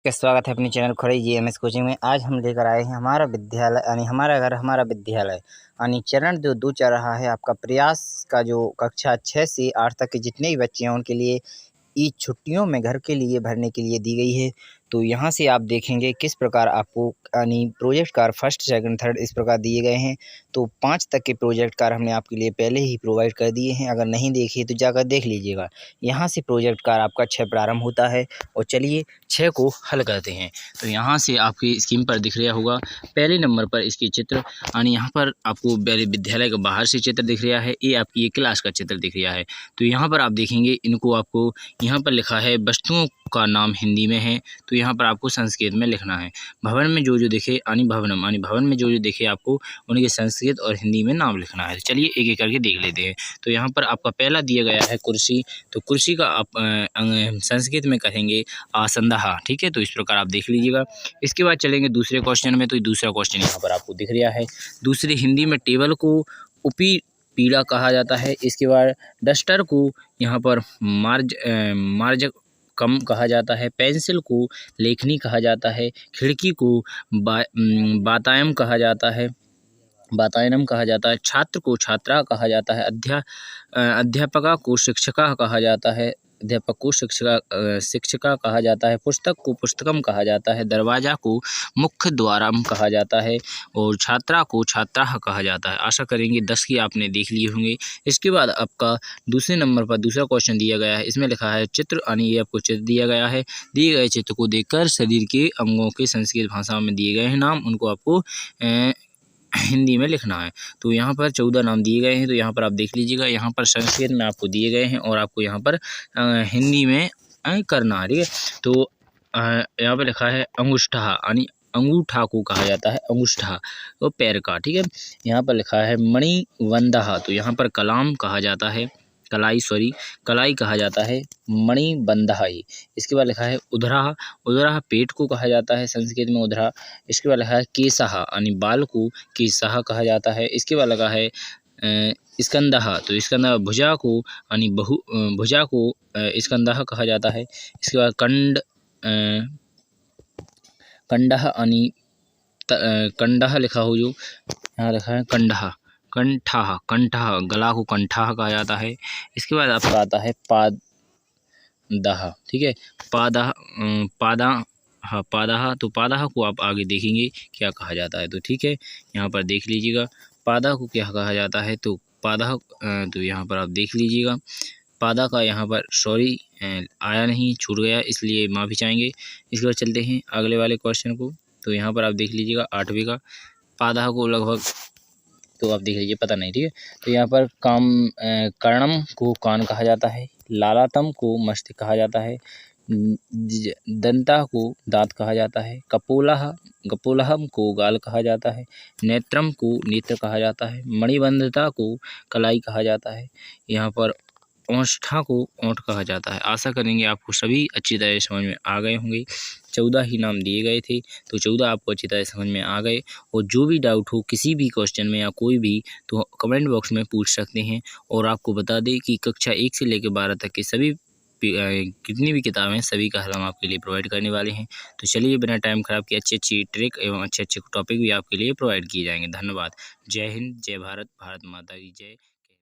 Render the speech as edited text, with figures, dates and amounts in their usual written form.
आपका स्वागत है अपने चैनल खुरई जीएमएस कोचिंग में। आज हम लेकर आए हैं हमारा विद्यालय यानी हमारा घर हमारा विद्यालय यानी चरण जो चल रहा है आपका प्रयास का, जो कक्षा 6 से 8 तक के जितने भी बच्चे हैं उनके लिए ईद छुट्टियों में घर के लिए भरने के लिए दी गई है। तो यहाँ से आप देखेंगे किस प्रकार आपको यानी project card first second third इस प्रकार दिए गए हैं। तो 5 तक के प्रोजेक्ट कार्ड हमने आपके लिए पहले ही प्रोवाइड कर दिए हैं। अगर नहीं देखिए तो जाकर देख लीजिएगा। यहाँ से प्रोजेक्ट कार्ड आपका 6 प्रारंभ होता है और चलिए 6 को हल करते हैं। तो यहाँ से आपकी स्क्रीन पर दिख रहा होगा पहले नंबर पर इसकी चित्र यानी यहाँ पर आपको विद्यालय का बाहर से चित्र दिख रहा है। ये आपकी ये क्लास का चित्र दिख रहा है। तो यहाँ पर आप देखेंगे इनको आपको यहाँ पर लिखा है वस्तुओं का नाम हिंदी में है, तो यहाँ पर आपको संस्कृत में लिखना है। भवन में जो दिखे यानी भवनम यानी भवन में जो दिखे आपको उनके संस्कृत और हिंदी में नाम लिखना है। चलिए एक एक करके देख लेते हैं। तो यहाँ पर आपका पहला दिया गया है कुर्सी, तो कुर्सी का आप संस्कृत में कहेंगे आसंदहा। ठीक है, तो इस प्रकार आप देख लीजिएगा। इसके बाद चलेंगे दूसरे क्वेश्चन में। तो दूसरा क्वेश्चन यहाँ पर आपको दिख रहा है। दूसरे हिंदी में टेबल को उपी पीड़ा कहा जाता है। इसके बाद डस्टर को यहाँ पर मार्ज कम कहा जाता है। पेंसिल को लेखनी कहा जाता है। खिड़की को बातायम कहा जाता है, बातायनम कहा जाता है। छात्र को छात्रा कहा जाता है। अध्यापका को शिक्षका कहा जाता है, अध्यापक को शिक्षका कहा जाता है। पुस्तक को पुस्तकम कहा जाता है। दरवाजा को मुख्य द्वारम कहा जाता है और छात्रा को छात्रा कहा जाता है। आशा करेंगे 10 की आपने देख लिए होंगे। इसके बाद आपका दूसरे नंबर पर दूसरा क्वेश्चन दिया गया है। इसमें लिखा है चित्र यानी ये आपको चित्र दिया गया है। दिए गए चित्र को देखकर शरीर के अंगों के संस्कृत भाषा में दिए गए हैं नाम उनको आपको हिंदी में लिखना है। तो यहाँ पर 14 नाम दिए गए हैं। तो यहाँ पर आप देख लीजिएगा, यहाँ पर संस्कृत में आपको दिए गए हैं और आपको यहाँ पर हिंदी में करना है। ठीक है, तो यहाँ पर लिखा है अंगुष्ठा यानी अंगूठा को कहा जाता है अंगुष्ठा, तो पैर का। ठीक है, यहाँ पर लिखा है मणिबंधः, तो यहाँ पर कलाम कहा जाता है, कलाई कहा जाता है, मणिबंधः। इसके बाद लिखा है उदरा पेट को कहा जाता है संस्कृत में उदरा। इसके बाद लिखा है केशः यानी बाल को केशः कहा जाता है। इसके बाद लगा है स्कंदः, तो स्कंदः भुजा को यानी भुजा को स्कंदः कहा जाता है। इसके बाद कंडः यानी कंडः लिखा हो, जो यहाँ लिखा है कंठः गला को कंठः कहा जाता है। इसके बाद आपका आता है पादः। ठीक है, पादः, तो पादः को आप आगे देखेंगे क्या कहा जाता है। तो ठीक है, यहाँ पर देख लीजिएगा पादः को क्या कहा जाता है। तो पादः, तो यहाँ पर आप देख लीजिएगा पादा का यहाँ पर सॉरी आया नहीं, छूट गया, इसलिए माफ़ी चाहेंगे। इसके बाद चलते हैं अगले वाले क्वेश्चन को। तो यहाँ पर आप देख लीजिएगा 8वीं का पादा को लगभग तो आप देख लीजिए पता नहीं। ठीक है, तो यहाँ पर कर्णम को कान कहा जाता है। लालातम को मस्तिष्क कहा जाता है। दंता को दांत कहा जाता है। कपोलहम को गाल कहा जाता है। नेत्रम को नेत्र कहा जाता है। मणिबंधता को कलाई कहा जाता है। यहाँ पर ओष्ठा को ओंठ कहा जाता है। आशा करेंगे आपको सभी अच्छी तरह समझ में आ गए होंगे। 14 ही नाम दिए गए थे, तो 14 आपको अच्छी तरह समझ में आ गए। और जो भी डाउट हो किसी भी क्वेश्चन में या कोई भी, तो कमेंट बॉक्स में पूछ सकते हैं। और आपको बता दें कि कक्षा 1 से लेकर 12 तक के सभी कितनी भी किताबें हैं सभी का हल हम आपके लिए प्रोवाइड करने वाले हैं। तो चलिए बिना टाइम खराब किए अच्छी ट्रिक एवं अच्छे टॉपिक भी आपके लिए प्रोवाइड किए जाएंगे। धन्यवाद। जय हिंद, जय भारत, भारत माता की जय।